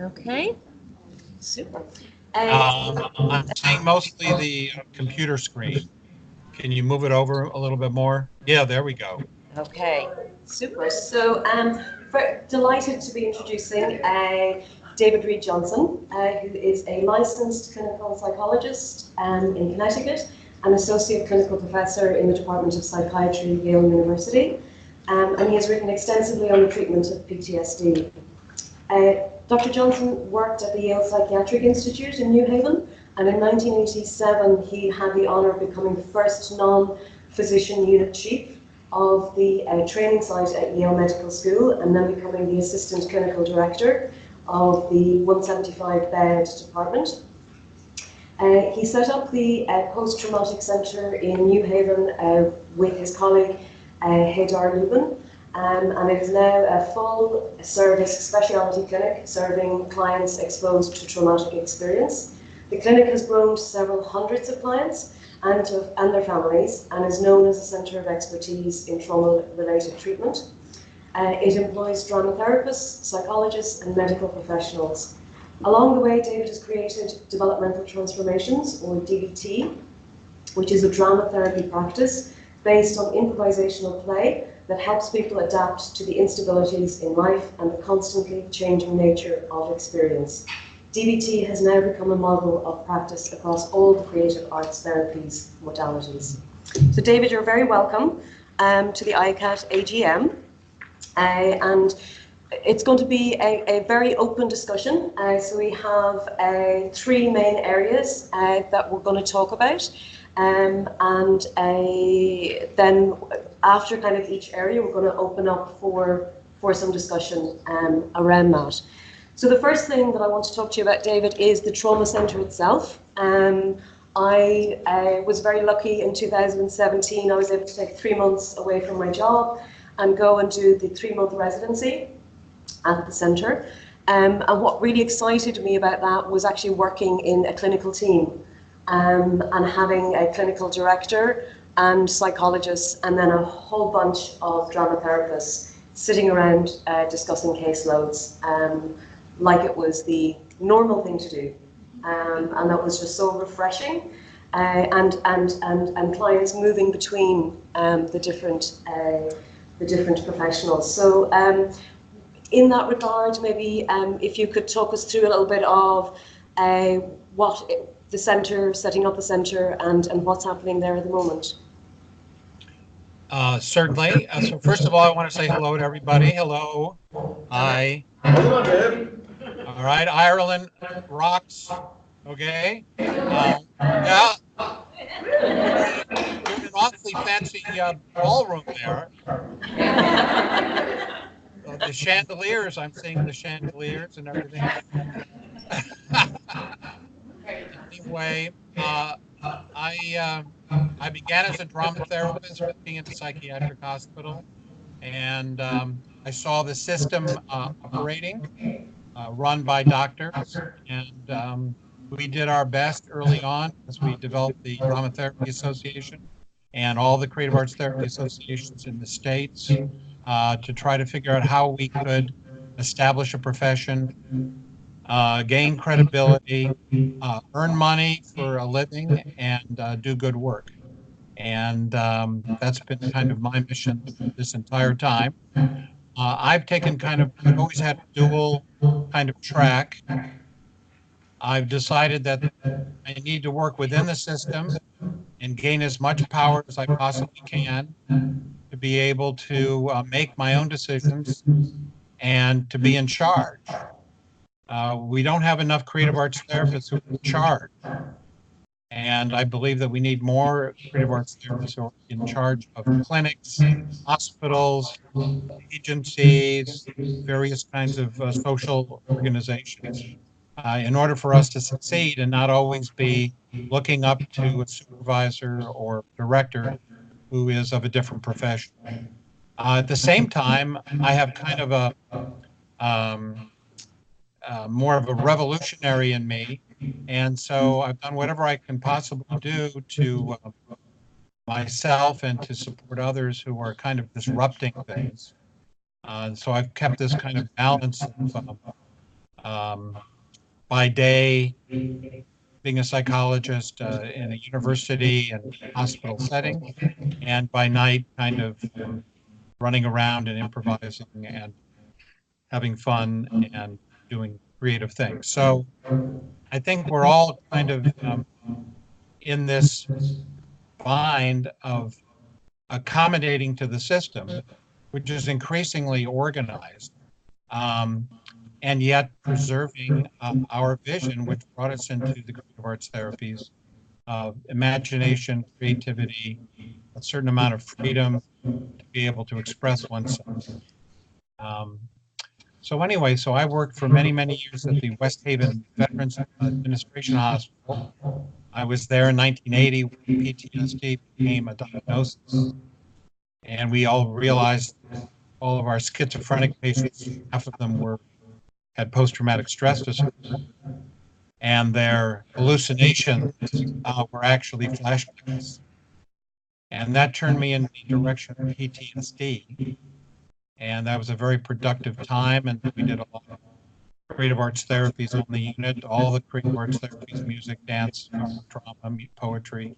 Okay. Super. I'm seeing mostly the computer screen. Can you move it over a little bit more? Yeah, there we go. Okay, super. So delighted to be introducing David Reed Johnson, who is a licensed clinical psychologist in Connecticut, an associate clinical professor in the Department of Psychiatry at Yale University, and he has written extensively on the treatment of PTSD. Dr. Johnson worked at the Yale Psychiatric Institute in New Haven, and in 1987 he had the honour of becoming the first non-physician unit chief of the training site at Yale Medical School, and then becoming the assistant clinical director of the 175-bed department. He set up the post-traumatic centre in New Haven with his colleague Haydar Lubin, and it is now a full-service specialty clinic serving clients exposed to traumatic experience. The clinic has grown to several hundreds of clients and their families, and is known as a centre of expertise in trauma-related treatment. It employs drama therapists, psychologists, and medical professionals. Along the way, David has created Developmental Transformations, or DBT, which is a drama therapy practice based on improvisational play that helps people adapt to the instabilities in life and the constantly changing nature of experience. DBT has now become a model of practice across all the creative arts therapies modalities. So David, you're very welcome to the IACAT AGM. And it's going to be a very open discussion. So we have three main areas that we're going to talk about. And then after kind of each area, we're going to open up for some discussion around that. So the first thing that I want to talk to you about, David, is the trauma centre itself. I was very lucky in 2017. I was able to take 3 months away from my job and go and do the 3-month residency at the centre. And what really excited me about that was actually working in a clinical team and having a clinical director and psychologists, and then a whole bunch of drama therapists sitting around discussing caseloads like it was the normal thing to do. And that was just so refreshing, and clients moving between the different professionals. So in that regard, maybe if you could talk us through a little bit of what the centre, setting up the centre, and what's happening there at the moment. Certainly. So first of all, I want to say hello to everybody. Hello. Hi. All right. Ireland rocks. Okay. Yeah. Doing an awfully fancy ballroom there. The chandeliers, I'm seeing the chandeliers and everything. Anyway, I began as a drama therapist working in a psychiatric hospital, and I saw the system operating, run by doctors, and we did our best early on as we developed the Drama Therapy Association and all the Creative Arts Therapy Associations in the States to try to figure out how we could establish a profession, gain credibility, earn money for a living, and do good work. And that's been kind of my mission this entire time. I've always had a dual kind of track. I've decided that I need to work within the system and gain as much power as I possibly can to be able to make my own decisions and to be in charge. We don't have enough creative arts therapists who are in charge. And I believe that we need more creative arts therapists who are in charge of clinics, hospitals, agencies, various kinds of social organizations, in order for us to succeed and not always be looking up to a supervisor or director who is of a different profession. At the same time, I have kind of more of a revolutionary in me, and so I've done whatever I can possibly do to myself and to support others who are kind of disrupting things. So I've kept this kind of balance of by day being a psychologist in a university and hospital setting, and by night kind of running around and improvising and having fun and doing creative things. So I think we're all kind of in this bind of accommodating to the system, which is increasingly organized, and yet preserving our vision, which brought us into the creative arts therapies of imagination, creativity, a certain amount of freedom to be able to express oneself. So anyway, so I worked for many, many years at the West Haven Veterans Administration Hospital. I was there in 1980 when PTSD became a diagnosis. And we all realized all of our schizophrenic patients, half of them had post-traumatic stress disorder, and their hallucinations were actually flashbacks. And that turned me in the direction of PTSD. And that was a very productive time, and we did a lot of creative arts therapies on the unit, all the creative arts therapies, music, dance, drama, poetry,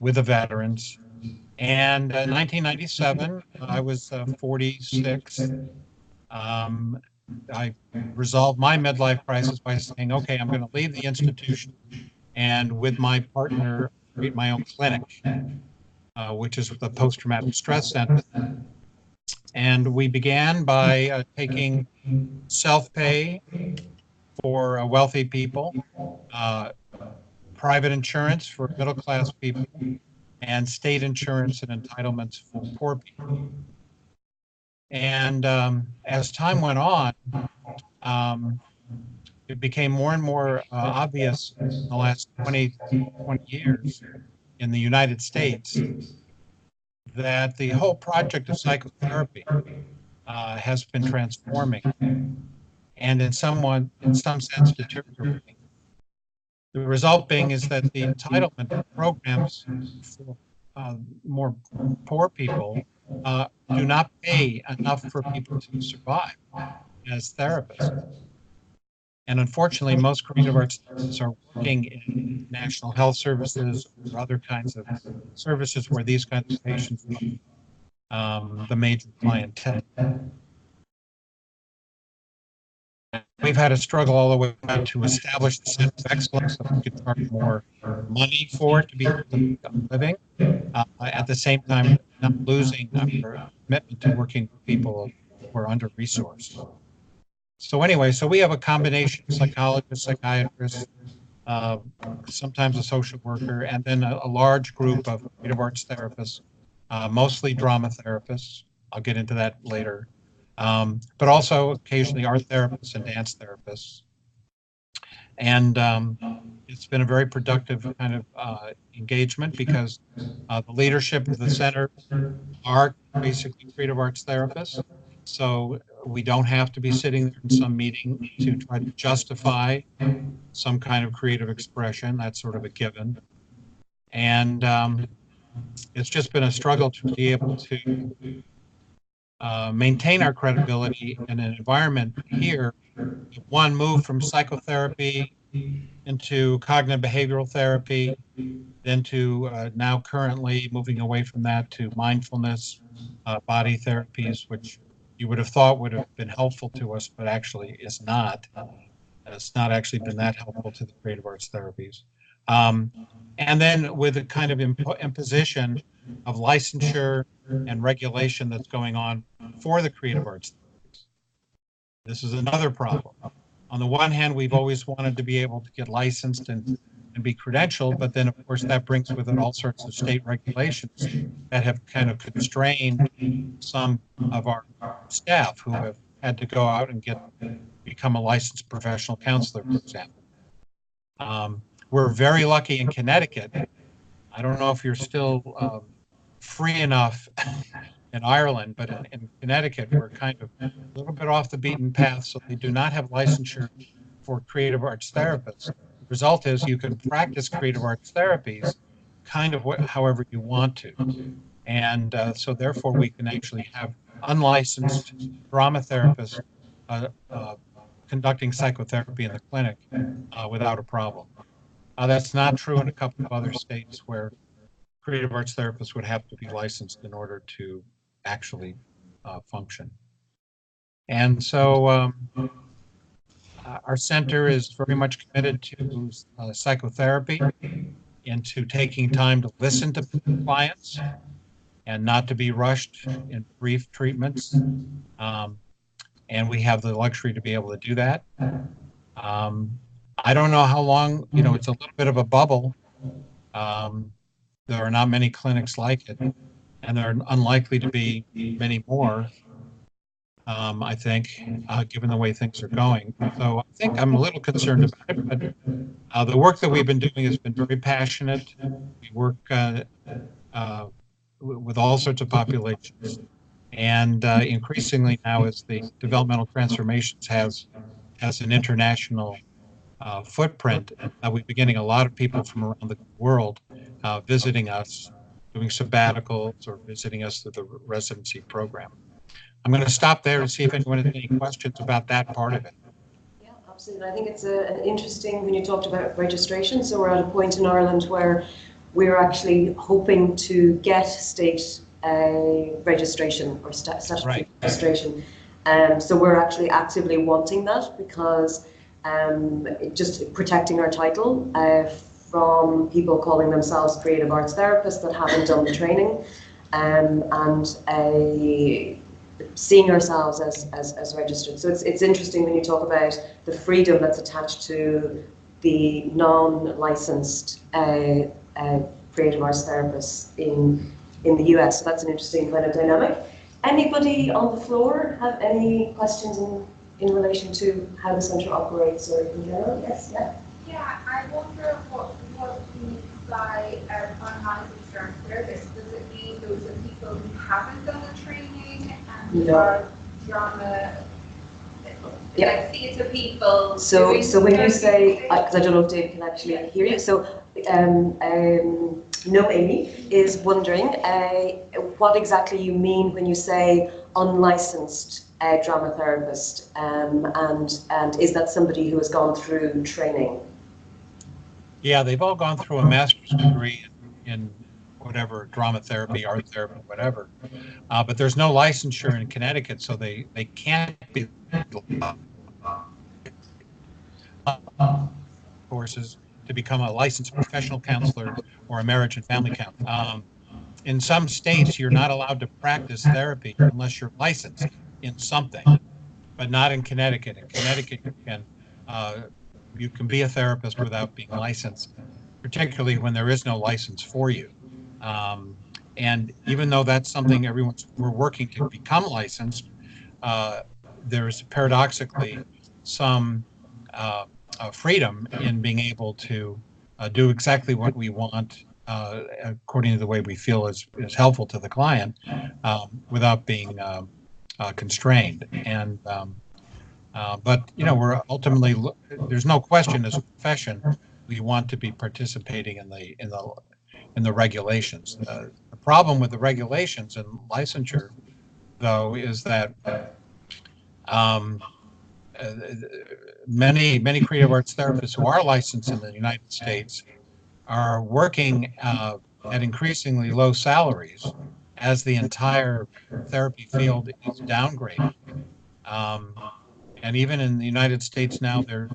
with the veterans. And in 1997, I was 46. I resolved my midlife crisis by saying, okay, I'm going to leave the institution and with my partner create my own clinic, which is the Post-Traumatic Stress Center. And we began by taking self-pay for wealthy people, private insurance for middle-class people, and state insurance and entitlements for poor people. And as time went on, it became more and more obvious in the last 20 years in the United States that the whole project of psychotherapy has been transforming and in some sense deteriorating. The result being is that the entitlement programs for more poor people do not pay enough for people to survive as therapists. And unfortunately, most creative arts therapists are working in national health services or other kinds of services where these kinds of patients are the major clientele. We've had a struggle all the way back to establish the center of excellence so we could charge more money for it to be able to make a living. At the same time, not losing our commitment to working with people who are under-resourced. So anyway, so we have a combination of psychologists, psychiatrists, sometimes a social worker, and then a large group of creative arts therapists, mostly drama therapists. I'll get into that later. But also occasionally art therapists and dance therapists. And it's been a very productive kind of engagement because the leadership of the center are basically creative arts therapists. So we don't have to be sitting there in some meeting to try to justify some kind of creative expression. That's sort of a given. And it's just been a struggle to be able to maintain our credibility in an environment here. One, move from psychotherapy into cognitive behavioral therapy, then to now currently moving away from that to mindfulness, body therapies, which you would have thought would have been helpful to us, but actually is not. It's not actually been that helpful to the creative arts therapies. And then with a kind of imposition of licensure and regulation that's going on for the creative arts therapies. This is another problem. On the one hand, we've always wanted to be able to get licensed and be credentialed, but then of course that brings with it all sorts of state regulations that have kind of constrained some of our staff who have had to go out and become a licensed professional counselor, for example. We're very lucky in Connecticut. I don't know if you're still free enough in Ireland, but in Connecticut, we're kind of a little bit off the beaten path, so they do not have licensure for creative arts therapists. The result is you can practice creative arts therapies, kind of however you want to. And so therefore we can actually have unlicensed drama therapists conducting psychotherapy in the clinic without a problem. That's not true in a couple of other states where creative arts therapists would have to be licensed in order to actually function. And so our center is very much committed to psychotherapy and to taking time to listen to clients and not to be rushed in brief treatments. And we have the luxury to be able to do that. I don't know how long, it's a little bit of a bubble. There are not many clinics like it, and there are unlikely to be many more, I think, given the way things are going. So I think I'm a little concerned about it, but the work that we've been doing has been very passionate. We work with all sorts of populations. And increasingly now, as the developmental transformations has an international footprint, we've been getting a lot of people from around the world visiting us, doing sabbaticals or visiting us through the residency program. I'm going to stop there and see if anyone has any questions about that part of it. Yeah, absolutely. I think it's an interesting, when you talked about registration, so we're at a point in Ireland where we're actually hoping to get state registration or statutory registration. So we're actually actively wanting that because just protecting our title from people calling themselves creative arts therapists that haven't done the training, and seeing ourselves as registered. So it's interesting when you talk about the freedom that's attached to the non-licensed creative arts therapists in the US. So that's an interesting kind of dynamic. Anybody on the floor have any questions in relation to how the centre operates or in general? Yes, yeah. Yeah, I wonder what you mean by unlicensed drama therapists. Does it mean those are people who haven't done the training and are drama, like theatre people? So when you say, because I don't know if Dave can actually hear you, so no, Amy is wondering what exactly you mean when you say unlicensed drama therapist, and is that somebody who has gone through training? Yeah, they've all gone through a master's degree in whatever, drama therapy, art therapy, whatever. But there's no licensure in Connecticut, so they can't be courses to become a licensed professional counselor or a marriage and family counselor. In some states, you're not allowed to practice therapy unless you're licensed in something, but not in Connecticut. In Connecticut, you can be a therapist without being licensed, particularly when there is no license for you. And even though that's something we're working to become licensed, there's paradoxically some freedom in being able to do exactly what we want according to the way we feel is helpful to the client without being constrained. And but we're ultimately, there's no question as a profession we want to be participating in the regulations. The problem with the regulations and licensure, though, is that many creative arts therapists who are licensed in the United States are working at increasingly low salaries as the entire therapy field is downgraded. And even in the United States now, they're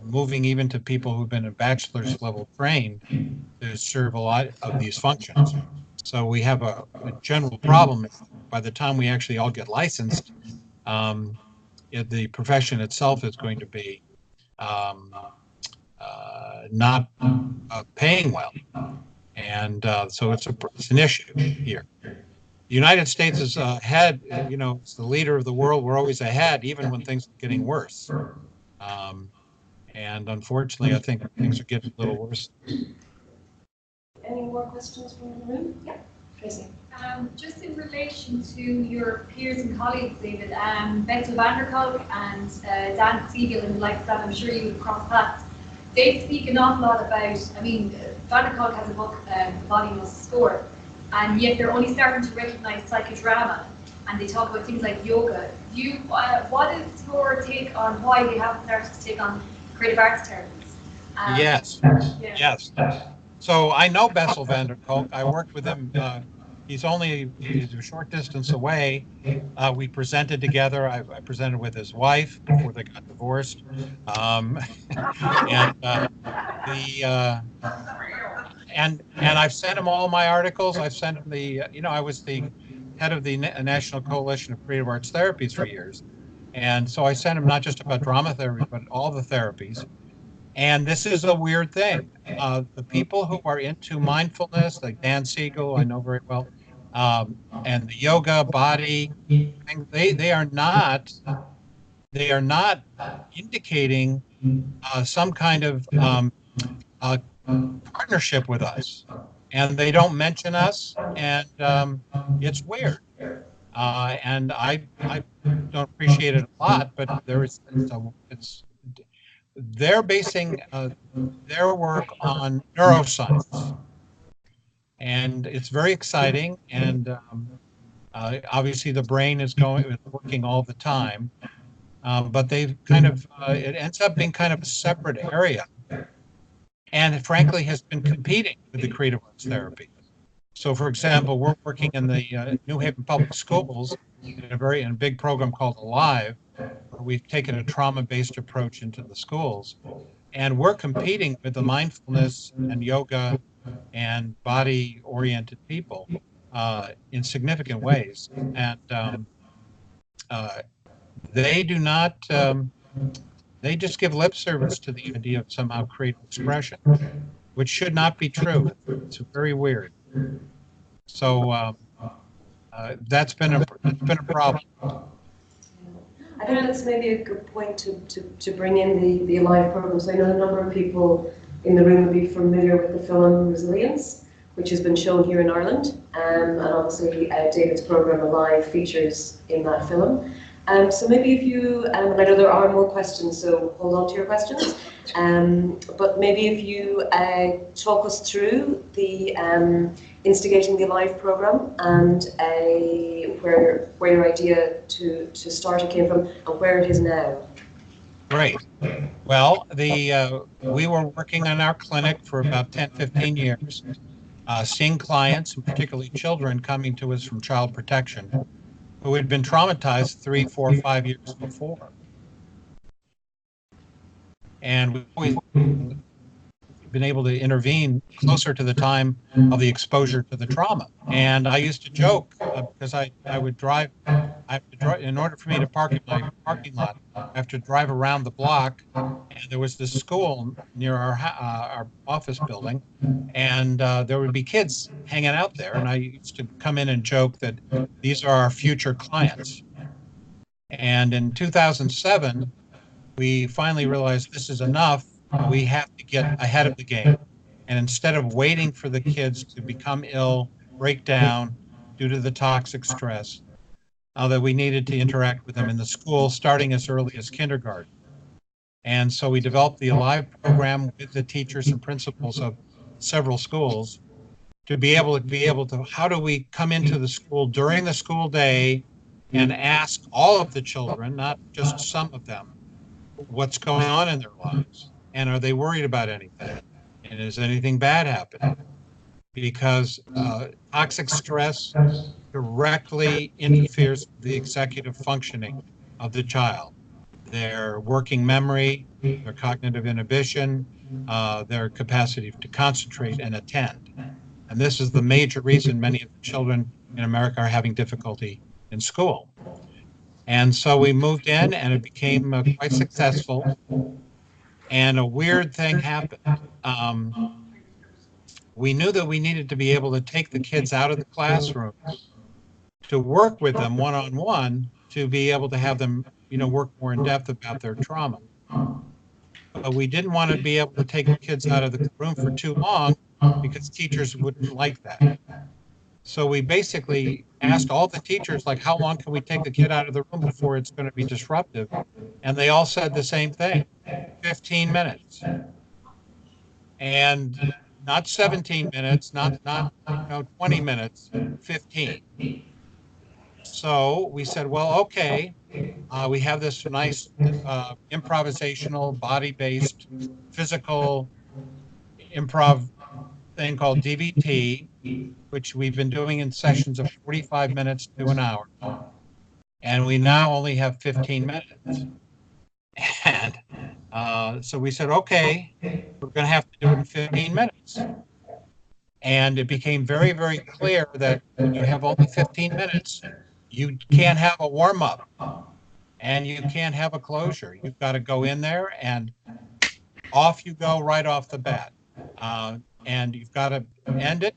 moving even to people who've been a bachelor's level trained to serve a lot of these functions. So we have a general problem. By the time we actually all get licensed, the profession itself is going to be not paying well. And so it's an issue here. The United States is ahead, it's the leader of the world. We're always ahead, even when things are getting worse. And unfortunately, I think things are getting a little worse. Any more questions from the room? Yeah, Tracy. Just in relation to your peers and colleagues, David, Betsy Vanderkolk and Dan Siegel and like that, I'm sure you would cross paths. they speak an awful lot about, I mean, Vanderkolk has a book, The Body Must Score, and yet they're only starting to recognize psychodrama, and they talk about things like yoga. What is your take on why they haven't started to take on creative arts therapies? Yes, Yeah. yes. So I know Bessel van der Kolk. I worked with him. He's a short distance away. We presented together. I presented with his wife before they got divorced. And and I've sent him all my articles. I've sent him I was the head of the National Coalition of Creative Arts Therapies for years. And so I sent him not just about drama therapy, but all the therapies. And this is a weird thing. The people who are into mindfulness, like Dan Siegel, I know very well, and the yoga, body, they are not indicating some kind of partnership with us, and they don't mention us, and it's weird. And I don't appreciate it a lot, but they're basing their work on neuroscience, and it's very exciting. And obviously, the brain is working all the time, but they've kind of it ends up being kind of a separate area, and it frankly has been competing with the creative arts therapy. So, for example, we're working in the New Haven Public Schools in a big program called Alive, where we've taken a trauma-based approach into the schools, and we're competing with the mindfulness and yoga and body-oriented people in significant ways, and they do not. They just give lip service to the idea of somehow creative expression, which should not be true. It's very weird. So that's been a problem. I think that's maybe a good point to bring in the Alive program. So I know a number of people in the room will be familiar with the film Resilience, which has been shown here in Ireland, and obviously David's program Alive features in that film. So maybe if you, I know there are more questions, so hold on to your questions. But maybe if you talk us through the instigating the Alive program and where your idea to start it came from and where it is now. Great. Well, we were working in our clinic for about 10, 15 years, seeing clients, and particularly children, coming to us from child protection who had been traumatized 3, 4, 5 years before. And we've always been able to intervene closer to the time of the exposure to the trauma. And I used to joke because I would drive, in order for me to park in my parking lot, I have to drive around the block, and there was this school near our office building, and there would be kids hanging out there, and I used to come in and joke that these are our future clients. And in 2007, we finally realized this is enough. We have to get ahead of the game. And instead of waiting for the kids to become ill, break down due to the toxic stress, that we needed to interact with them in the school, starting as early as kindergarten. And so we developed the Alive program with the teachers and principals of several schools to be able to, how do we come into the school during the school day and ask all of the children, not just some of them, what's going on in their lives, and are they worried about anything, and is anything bad happening? Because toxic stress directly interferes with the executive functioning of the child, their working memory, their cognitive inhibition, their capacity to concentrate and attend. And this is the major reason many of the children in America are having difficulty in school. And so we moved in, and it became quite successful. And a weird thing happened. We knew that we needed to be able to take the kids out of the classroom to work with them one-on-one, to be able to have them, work more in depth about their trauma. But we didn't want to be able to take the kids out of the room for too long because teachers wouldn't like that. So we basically asked all the teachers, like, how long can we take the kid out of the room before it's going to be disruptive? And they all said the same thing, 15 minutes. and not 17 minutes, not 20 minutes, 15. So we said, well, okay, we have this nice improvisational, body-based, physical improv thing called DVT, which we've been doing in sessions of 45 minutes to an hour. And we now only have 15 minutes. And so we said, okay, we're going to have to do it in 15 minutes. And it became very, very clear that when you have only 15 minutes, you can't have a warm-up and you can't have a closure. You've got to go in there and off you go right off the bat. And you've got to end it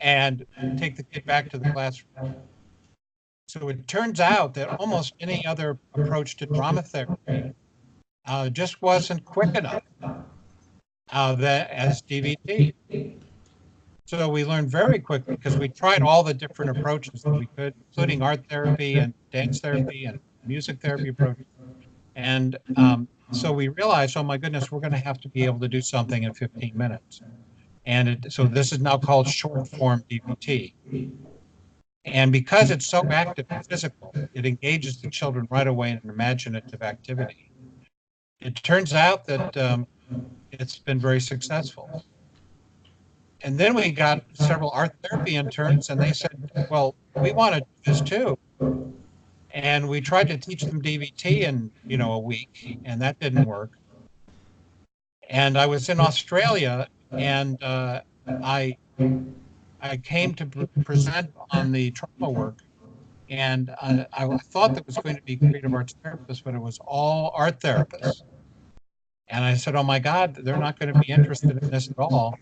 and take the kid back to the classroom. So it turns out that almost any other approach to drama therapy just wasn't quick enough as DVT. So we learned very quickly, because we tried all the different approaches that we could, including art therapy and dance therapy and music therapy approaches. And so we realized, oh my goodness, we're going to have to be able to do something in 15 minutes. And so this is now called short form DVT. And because it's so active and physical, it engages the children right away in an imaginative activity. It turns out that it's been very successful. And then we got several art therapy interns, and they said, well, we want to do this too. And we tried to teach them DVT in, a week, and that didn't work. And I was in Australia, and I came to present on the trauma work, and I thought that was going to be creative arts therapists, but it was all art therapists. And I said, oh my God, they're not going to be interested in this at all.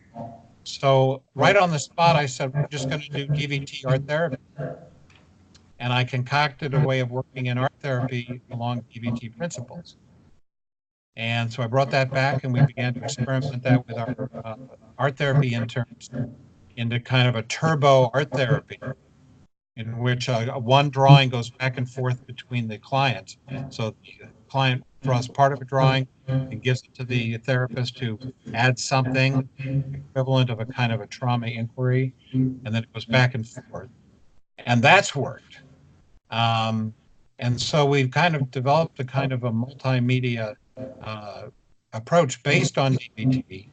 So right on the spot, I said, we're just going to do DVT art therapy. And I concocted a way of working in art therapy along DVT principles. And so I brought that back, and we began to experiment that with our art therapy interns into kind of a turbo art therapy, in which one drawing goes back and forth between the clients. So the client draws part of a drawing and gives it to the therapist to add something equivalent of a kind of a trauma inquiry, and then it goes back and forth. And that's worked. And so we've kind of developed a kind of a multimedia approach based on DVT.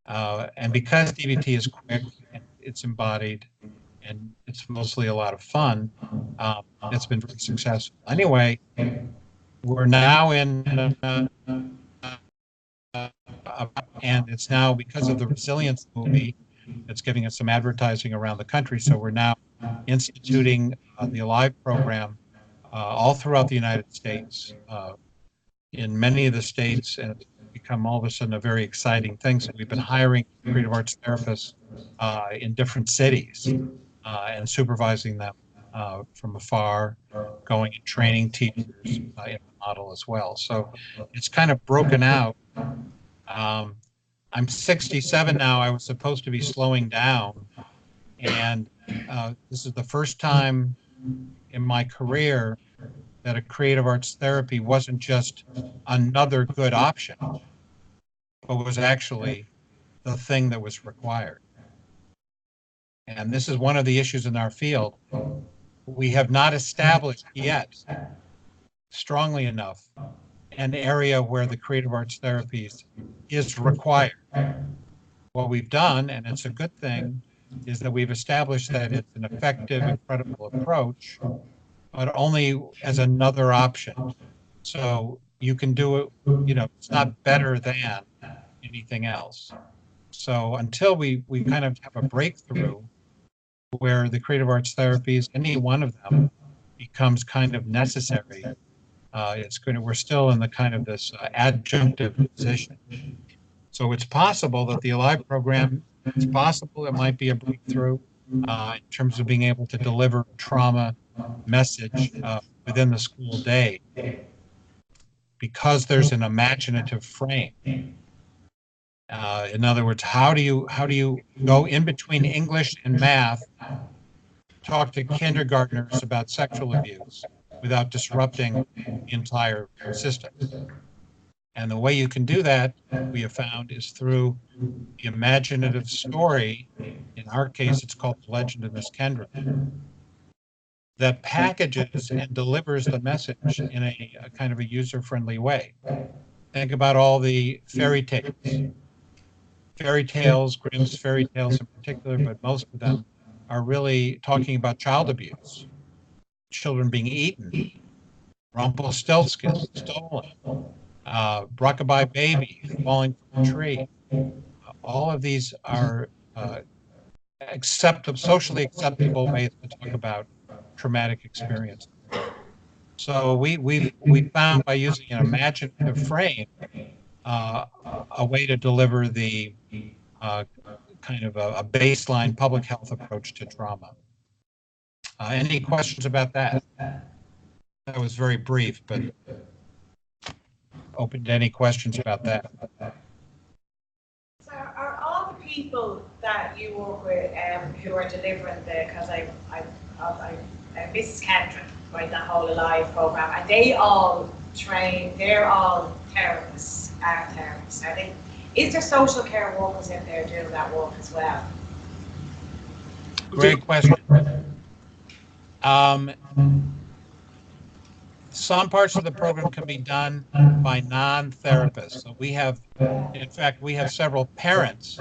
And because DVT is quick, and it's embodied, and it's mostly a lot of fun, it's been very successful. Anyway, we're now in, and it's now, because of the Resilience movie, it's giving us some advertising around the country. So we're now instituting the Alive program all throughout the United States, in many of the states, and it's become all of a sudden a very exciting thing. So we've been hiring creative arts therapists in different cities and supervising them from afar, going and training teachers in the model as well. So it's kind of broken out. I'm 67 now. I was supposed to be slowing down, and this is the first time in my career that a creative arts therapy wasn't just another good option, but was actually the thing that was required. And this is one of the issues in our field. We have not established yet strongly enough an area where the creative arts therapies is required. What we've done, and it's a good thing, is that we've established that it's an effective and credible approach, but only as another option. So you can do it, it's not better than anything else. So until we kind of have a breakthrough where the creative arts therapies, any one of them, becomes kind of necessary, we're still in the kind of this adjunctive position. So it's possible that the Alive program, it's possible it might be a breakthrough in terms of being able to deliver trauma message within the school day, because there's an imaginative frame. In other words, how do you go in between English and math, talk to kindergartners about sexual abuse without disrupting the entire system? And the way you can do that, we have found, is through the imaginative story. In our case, it's called The Legend of Miss Kendrick, that packages and delivers the message in a kind of a user-friendly way. Think about all the fairy tales, Grimm's fairy tales in particular, but most of them are really talking about child abuse, children being eaten, Rumpelstiltskin, stolen, Rockabye Baby, falling from a tree. All of these are socially acceptable ways to talk about traumatic experience. So we found by using an imaginative frame a way to deliver the kind of a baseline public health approach to trauma. Any questions about that? That was very brief, but open to any questions about that. So are all the people that you work with who are delivering because Mrs. Kendrick, right, that whole Alive program, and they all train, they're all therapists, art therapists, are they? Is there social care workers in there doing that work as well? Great question. Some parts of the program can be done by non-therapists. So we have, in fact, we have several parents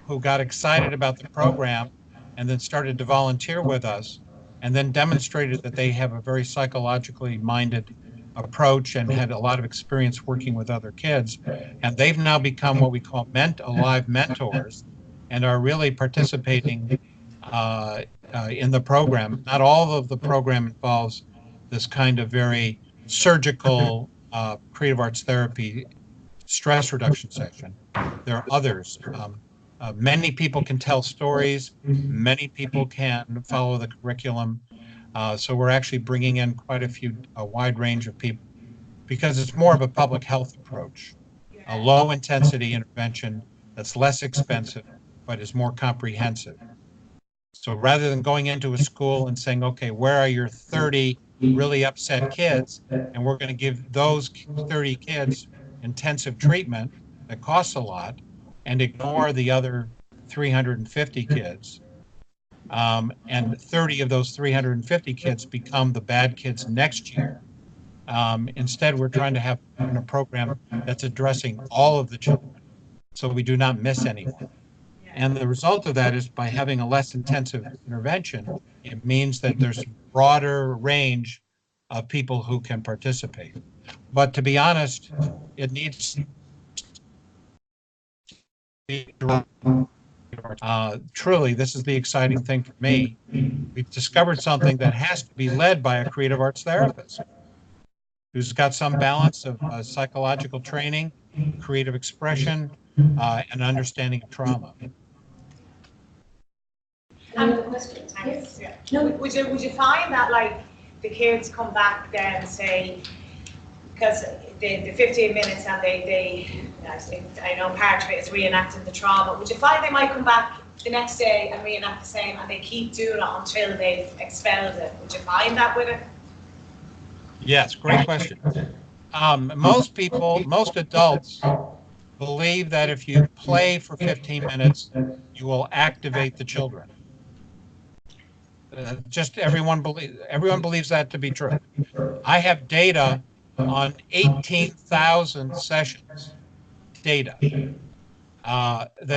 who got excited about the program and then started to volunteer with us and then demonstrated that they have a very psychologically minded approach and had a lot of experience working with other kids. And they've now become what we call Alive mentors and are really participating in the program. Not all of the program involves this kind of very surgical creative arts therapy stress reduction session. There are others. Many people can tell stories. Many people can follow the curriculum. So we're actually bringing in quite a wide range of people because it's more of a public health approach, a low intensity intervention that's less expensive, but is more comprehensive. So rather than going into a school and saying, okay, where are your 30 really upset kids? And we're going to give those 30 kids intensive treatment that costs a lot and ignore the other 350 kids. And 30 of those 350 kids become the bad kids next year. Instead, we're trying to have a program that's addressing all of the children so we do not miss anyone. And the result of that is by having a less intensive intervention, it means that there's a broader range of people who can participate. But to be honest, it needs truly, this is the exciting thing for me. We've discovered something that has to be led by a creative arts therapist who's got some balance of psychological training, creative expression, and understanding of trauma. Thanks. Yeah. No. Would you find that like the kids come back then say, because the 15 minutes and I know part of it is reenacting the trauma, would you find they might come back the next day and reenact the same and they keep doing it until they've expelled it? Would you find that with it? Yes, great question. Most adults believe that if you play for 15 minutes, you will activate the children. Just everyone believes that to be true. I have data on 18,000 sessions, that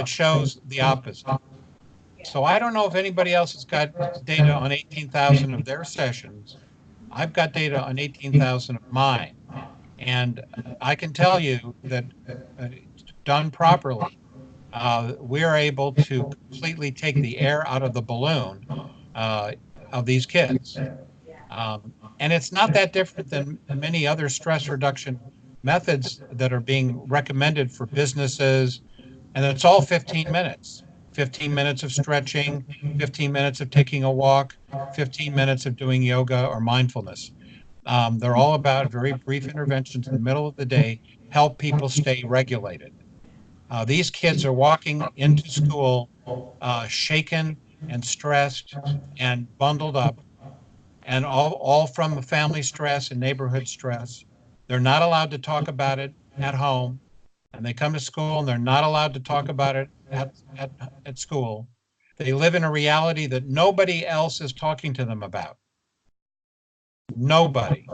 shows the opposite. So I don't know if anybody else has got data on 18,000 of their sessions. I've got data on 18,000 of mine. And I can tell you that done properly, we're able to completely take the air out of the balloon of these kids. And it's not that different than many other stress reduction methods that are being recommended for businesses. And it's all 15 minutes. 15 minutes of stretching, 15 minutes of taking a walk, 15 minutes of doing yoga or mindfulness. They're all about very brief interventions in the middle of the day, help people stay regulated. These kids are walking into school shaken and stressed and bundled up, and all from family stress and neighborhood stress. They're not allowed to talk about it. at home, and they come to school and they're not allowed to talk about it at school. They live in a reality that nobody else is talking to them about. Nobody.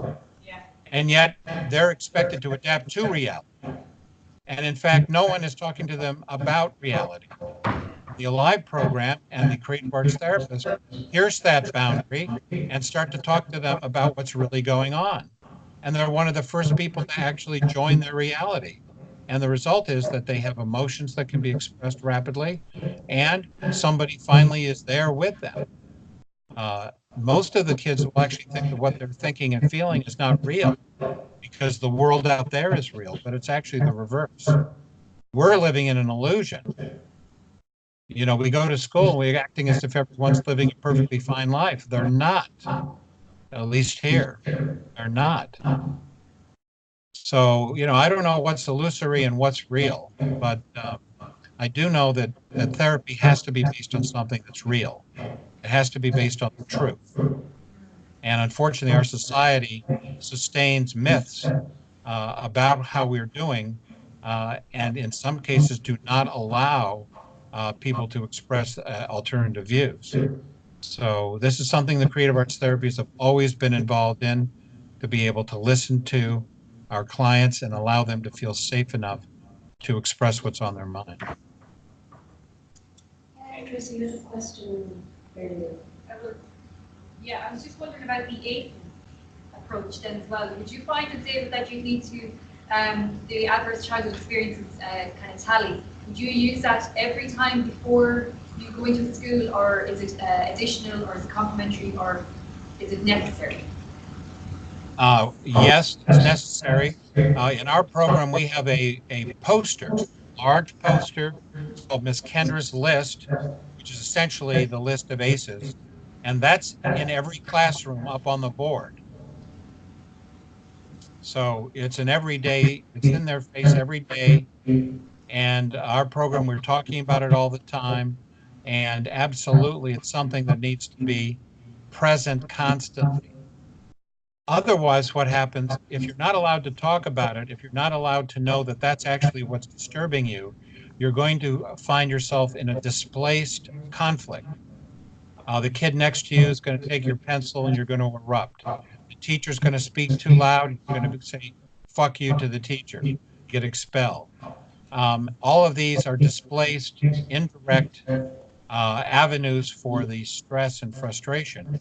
And yet they're expected to adapt to reality. And in fact, no one is talking to them about reality. The Alive program and the Creative Arts Therapists pierce that boundary and start to talk to them about what's really going on. And they're one of the first people to actually join their reality. And the result is that they have emotions that can be expressed rapidly, and somebody finally is there with them. Most of the kids will actually think that what they're thinking and feeling is not real, because the world out there is real, but it's actually the reverse. We're living in an illusion. You know, we go to school and we're acting as if everyone's living a perfectly fine life. They're not, at least here. They're not. So, you know, I don't know what's illusory and what's real, but I do know that therapy has to be based on something that's real. It has to be based on the truth. And unfortunately, our society sustains myths about how we're doing, and in some cases do not allow people to express alternative views. So this is something the Creative Arts Therapies have always been involved in, to be able to listen to our clients and allow them to feel safe enough to express what's on their mind. Tracy, you had a question earlier. Yeah, I was just wondering about the AGM approach then as well. Would you find, David, that you need to, the adverse childhood experiences kind of tally, would you use that every time before you go into the school, or is it additional, or is it complementary, or is it necessary? Yes, it's necessary. In our program, we have a poster, large poster called Miss Kendra's List, which is essentially the list of ACEs, and that's in every classroom up on the board. So it's an everyday, it's in their face every day, and our program, we're talking about it all the time, and absolutely it's something that needs to be present constantly. Otherwise, what happens, if you're not allowed to talk about it, if you're not allowed to know that that's actually what's disturbing you, you're going to find yourself in a displaced conflict. The kid next to you is going to take your pencil and you're going to erupt. The teacher's going to speak too loud, you're going to say, fuck you to the teacher, get expelled. All of these are displaced, indirect avenues for the stress and frustration.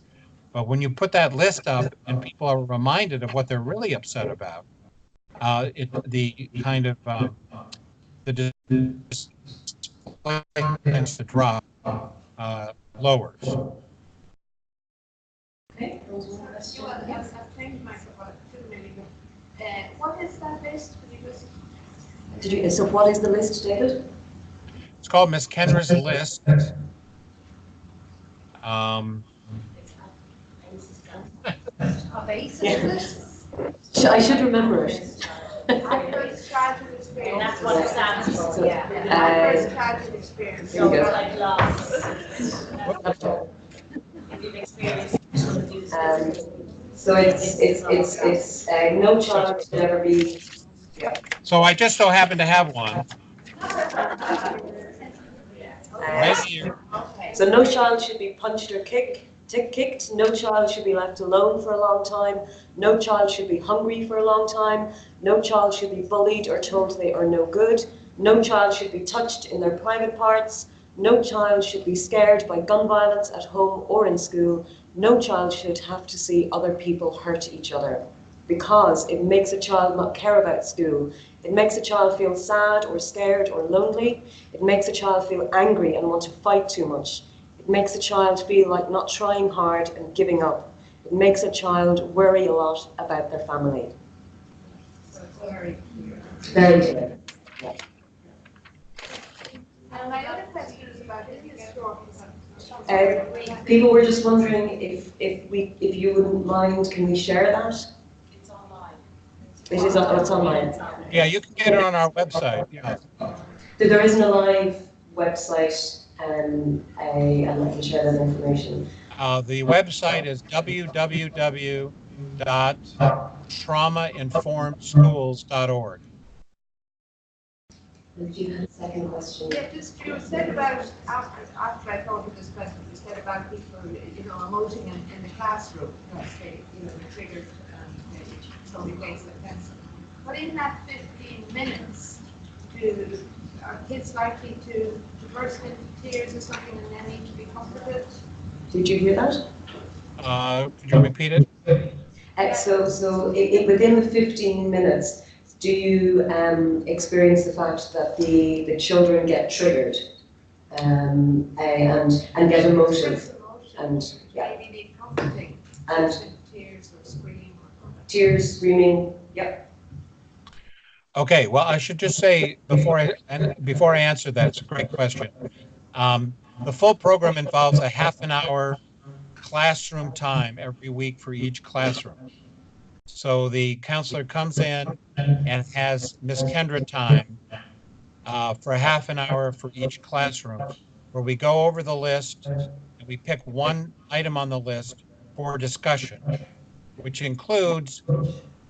But when you put that list up and people are reminded of what they're really upset about, the kind of the display tends to drop, lowers. Okay, there was one question. I've changed my what is that list? So what is the list, David? It's called Miss Kendra's List. I should remember it. Adverse childhood experience. That's what it stands for, So, yeah. Adverse childhood experience. There you go. Like loss. If you've experienced So it's no child should ever be. So I just so happen to have one right here. So no child should be punched or kicked. No child should be left alone for a long time. No child should be hungry for a long time. No child should be bullied or told they are no good. No child should be touched in their private parts. No child should be scared by gun violence at home or in school. No child should have to see other people hurt each other, because it makes a child not care about school. It makes a child feel sad or scared or lonely. It makes a child feel angry and want to fight too much. It makes a child feel like not trying hard and giving up. It makes a child worry a lot about their family. Very clear. Yeah. And my other question is about historical. People were just wondering if you wouldn't mind, can we share that? It's online. It's online. Yeah, you can get it on our website. Yeah. There isn't a live website, and I can share that information. The website is www.traumainformedschools.org. And you had a second question. Yeah, just you said about, after I thought of this question, you said about people, emoting in the classroom, say, triggered, somebody makes a pencil. But in that 15 minutes, are kids likely to burst into tears or something and then need to be comforted? Did you hear that? Could you repeat it? Within the 15 minutes, do you experience the fact that the children get triggered and get emotive? And yeah. Maybe need comforting. And tears or scream or tears, screaming, yep. Okay, well, I should just say before I answer that, it's a great question. The full program involves a half an hour classroom time every week for each classroom. So the counselor comes in and has Miss Kendra time for a half an hour for each classroom, where we go over the list and we pick one item on the list for discussion, which includes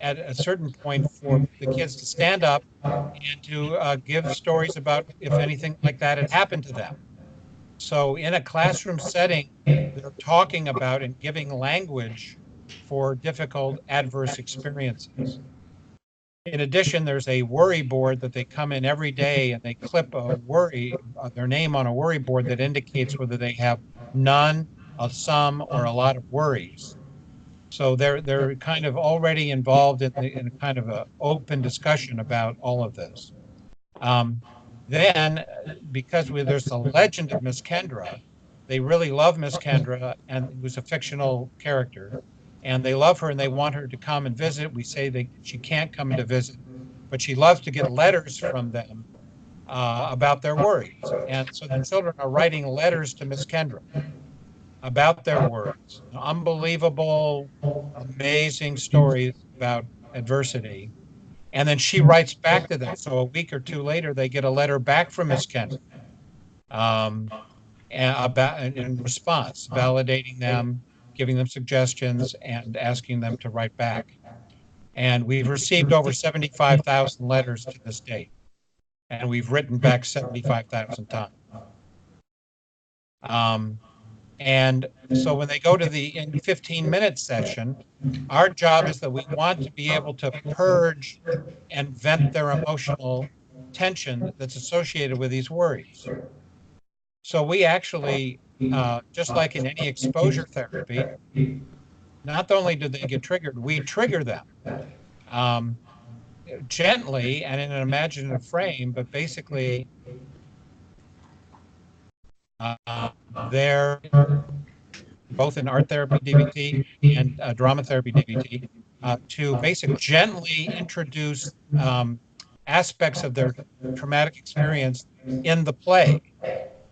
at a certain point for the kids to stand up and to give stories about if anything like that had happened to them. So in a classroom setting, they're talking about and giving language for difficult adverse experiences. In addition, there's a worry board that they come in every day and they clip a worry, their name on a worry board that indicates whether they have none, some, or a lot of worries. So they're kind of already involved in a kind of an open discussion about all of this. Then, because there's the legend of Miss Kendra, they really love Miss Kendra, and who's a fictional character, and they love her and they want her to come and visit. We say she can't come to visit, but she loves to get letters from them about their worries. And so the children are writing letters to Miss Kendra about their worries, unbelievable, amazing stories about adversity. And then she writes back to them. So a week or two later, they get a letter back from Miss Kendra in response, validating them, giving them suggestions, and asking them to write back. And we've received over 75,000 letters to this date, and we've written back 75,000 times. And so when they go to the 15-minute session, our job is that we want to be able to purge and vent their emotional tension that's associated with these worries. So we actually, just like in any exposure therapy, not only do they get triggered, we trigger them gently and in an imaginative frame, but basically they're both in art therapy DBT and drama therapy DBT, to basically gently introduce aspects of their traumatic experience in the play.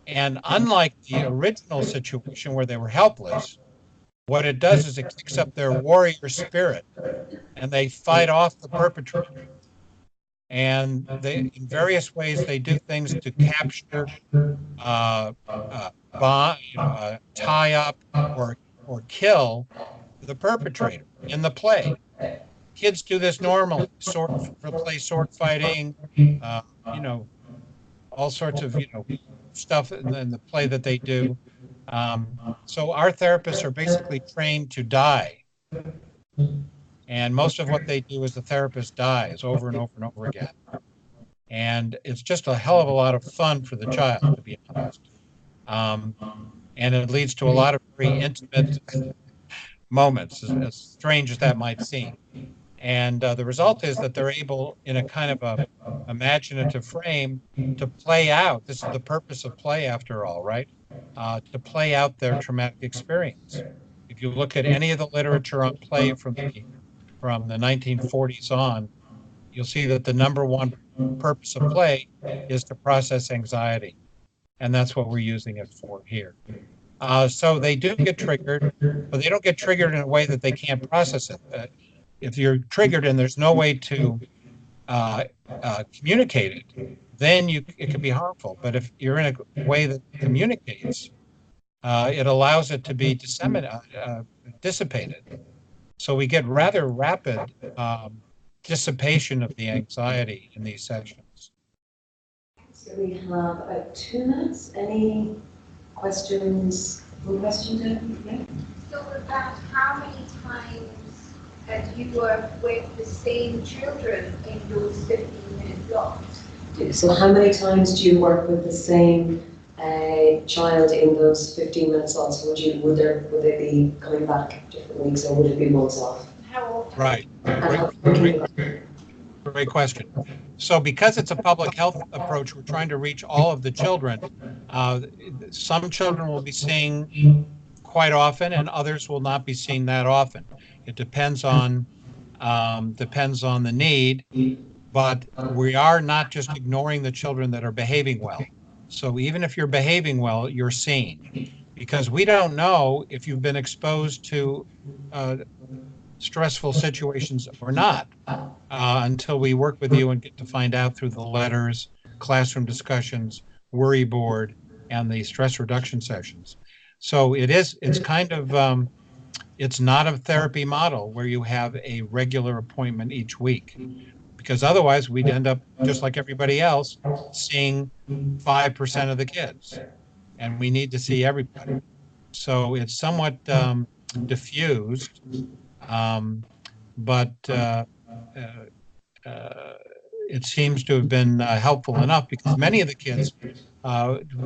And unlike the original situation where they were helpless, what it does is it kicks up their warrior spirit and they fight off the perpetrator. And in various ways, they do things to capture, tie up, or kill the perpetrator in the play. Kids do this normally, play sword fighting, all sorts of, stuff in the play that they do. So our therapists are basically trained to die. And most of what they do as the therapist dies over and over and over again. And it's just a hell of a lot of fun for the child, to be honest. And it leads to a lot of very intimate moments, as strange as that might seem. And the result is that they're able, in a kind of a imaginative frame, to play out. This is the purpose of play, after all, right? To play out their traumatic experience. If you look at any of the literature on play from the 1940s on, you'll see that the number one purpose of play is to process anxiety. And that's what we're using it for here. So they do get triggered, but they don't get triggered in a way that they can't process it. If you're triggered and there's no way to communicate it, then it can be harmful. But if you're in a way that communicates, it allows it to be dissipated. So we get rather rapid dissipation of the anxiety in these sessions. So we have about 2 minutes. Any questions? One question, David? Yeah. So with that, how many times do you work with the same children in those 15-minute blocks? So how many times do you work with the same child in those 15-minute slots? Would they be coming back different weeks, or would it be once off? How often? Right. Great. Great question. So because it's a public health approach, we're trying to reach all of the children. Some children will be seeing quite often, and others will not be seen that often. It depends on the need, but we are not just ignoring the children that are behaving well. So even if you're behaving well, you're seen, because we don't know if you've been exposed to stressful situations or not until we work with you and get to find out through the letters, classroom discussions, worry board, and the stress reduction sessions. So it's kind of, it's not a therapy model where you have a regular appointment each week, because otherwise we'd end up just like everybody else, seeing 5% of the kids, and we need to see everybody. So it's somewhat diffused, but it seems to have been helpful enough, because many of the kids,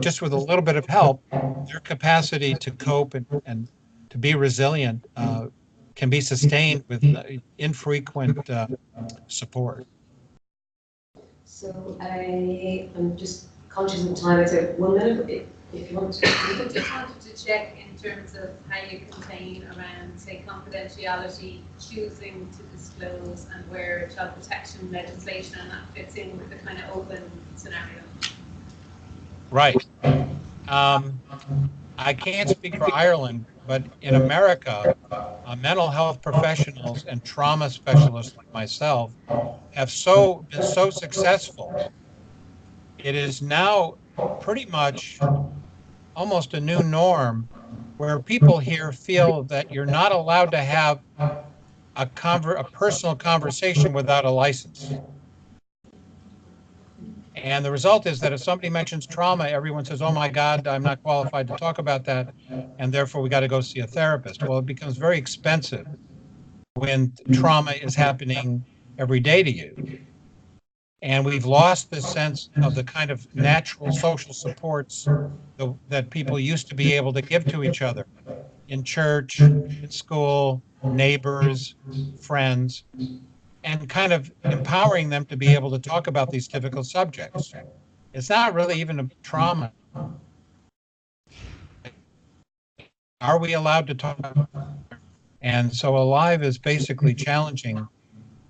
just with a little bit of help, their capacity to cope and to be resilient can be sustained with infrequent support. So I'm just conscious of time. It's 1 minute if you want to. I just wanted to check in terms of how you contain around, say, confidentiality, choosing to disclose, and where child protection legislation and that fits in with the kind of open scenario. Right. I can't speak for Ireland, but in America, mental health professionals and trauma specialists like myself have been so successful. It is now pretty much almost a new norm where people here feel that you're not allowed to have a personal conversation without a license. And the result is that if somebody mentions trauma, everyone says, oh my God, I'm not qualified to talk about that, and therefore we got to go see a therapist. Well, it becomes very expensive when trauma is happening every day to you. And we've lost this sense of the kind of natural social supports that people used to be able to give to each other in church, in school, neighbors, friends, and kind of empowering them to be able to talk about these difficult subjects. It's not really even a trauma. Are we allowed to talk about it? And so Alive is basically challenging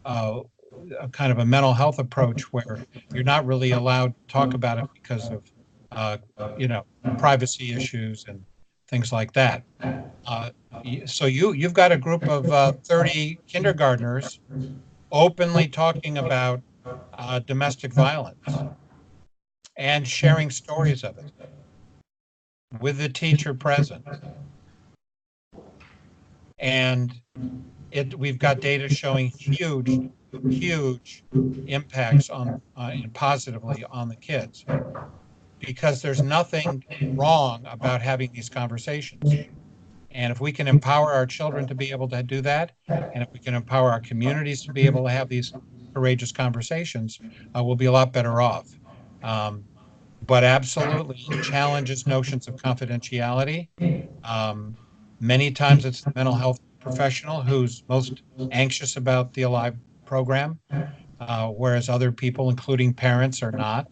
a kind of a mental health approach where you're not really allowed to talk about it because of, privacy issues and things like that. So you've got a group of 30 kindergartners openly talking about domestic violence and sharing stories of it with the teacher present. And we've got data showing huge impacts on and positively on the kids, because there's nothing wrong about having these conversations. And if we can empower our children to be able to do that, and if we can empower our communities to be able to have these courageous conversations, we'll be a lot better off. But absolutely, it challenges notions of confidentiality. Many times it's the mental health professional who's most anxious about the Alive program, whereas other people, including parents, are not.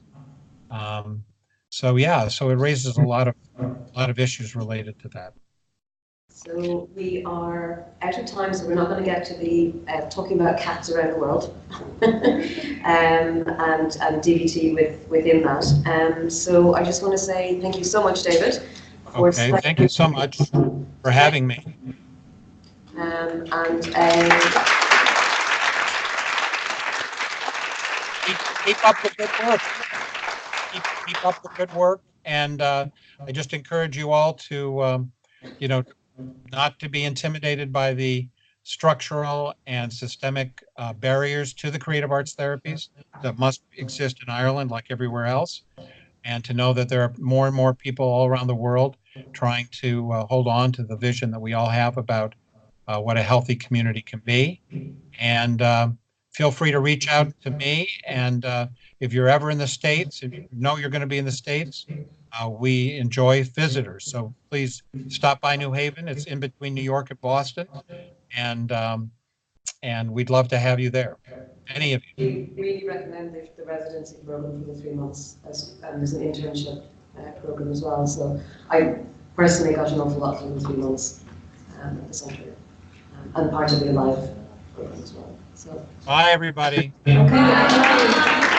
So it raises a lot of issues related to that. So we are out of time, so we're not going to get to the talking about cats around the world and DBT within that. So I just want to say thank you so much, David. Okay, thank you so much for having me. Keep up the good work. Keep up the good work, and I just encourage you all to, not to be intimidated by the structural and systemic barriers to the creative arts therapies that must exist in Ireland like everywhere else, and to know that there are more and more people all around the world trying to hold on to the vision that we all have about what a healthy community can be. And feel free to reach out to me. And if you're ever in the States, if you know you're going to be in the States, we enjoy visitors. So please stop by New Haven. It's in between New York and Boston. And we'd love to have you there. Any of you. We really recommend the residency program for the 3 months, and there's an internship program as well. So I personally got an awful lot from the 3 months at the centre, and part of the live program as well. So Bye, everybody. okay.